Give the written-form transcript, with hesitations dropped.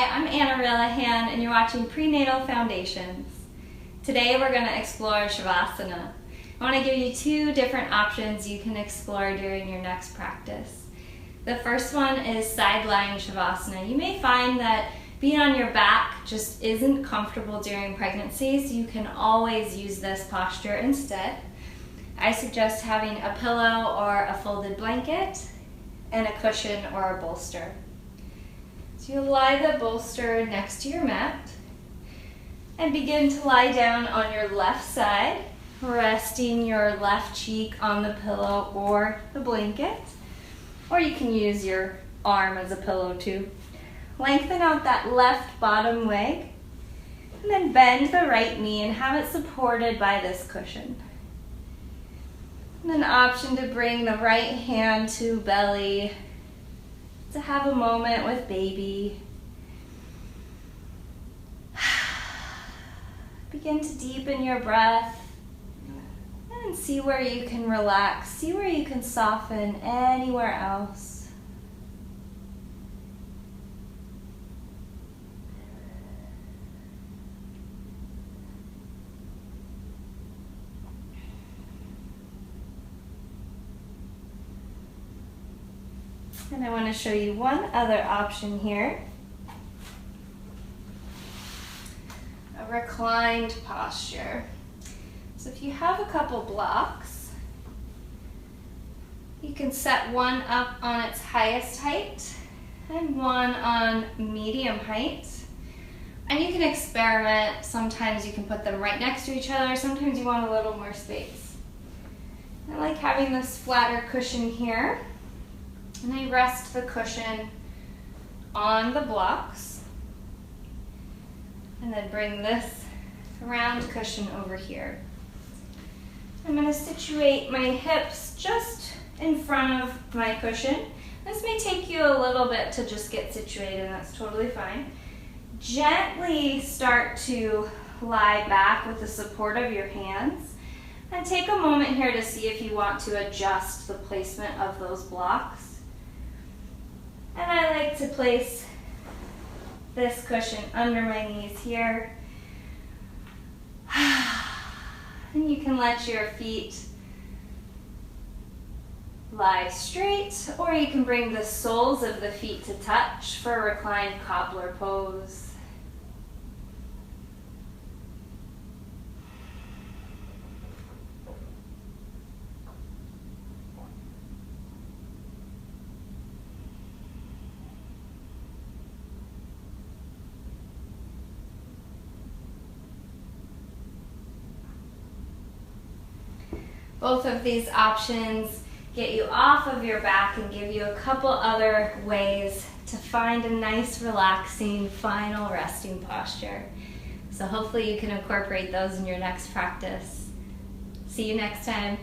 I'm Anna Rillahan and you're watching Prenatal Foundations. Today we're going to explore Savasana. I want to give you two different options you can explore during your next practice. The first one is side lying Savasana. You may find that being on your back just isn't comfortable during pregnancy, so you can always use this posture instead. I suggest having a pillow or a folded blanket and a cushion or a bolster. So you lie the bolster next to your mat and begin to lie down on your left side, resting your left cheek on the pillow or the blanket, or you can use your arm as a pillow too. Lengthen out that left bottom leg and then bend the right knee and have it supported by this cushion. And an option to bring the right hand to belly to have a moment with baby. Begin to deepen your breath and see where you can relax, see where you can soften anywhere else. And I want to show you one other option here. A reclined posture. So if you have a couple blocks, you can set one up on its highest height and one on medium height. And you can experiment. Sometimes you can put them right next to each other. Sometimes you want a little more space. I like having this flatter cushion here. And I rest the cushion on the blocks and then bring this round cushion over here. I'm going to situate my hips just in front of my cushion. This may take you a little bit to just get situated, and that's totally fine. Gently start to lie back with the support of your hands. And take a moment here to see if you want to adjust the placement of those blocks. And I like to place this cushion under my knees here. And you can let your feet lie straight, or you can bring the soles of the feet to touch for a reclined cobbler pose. Both of these options get you off of your back and give you a couple other ways to find a nice, relaxing, final resting posture. So hopefully you can incorporate those in your next practice. See you next time.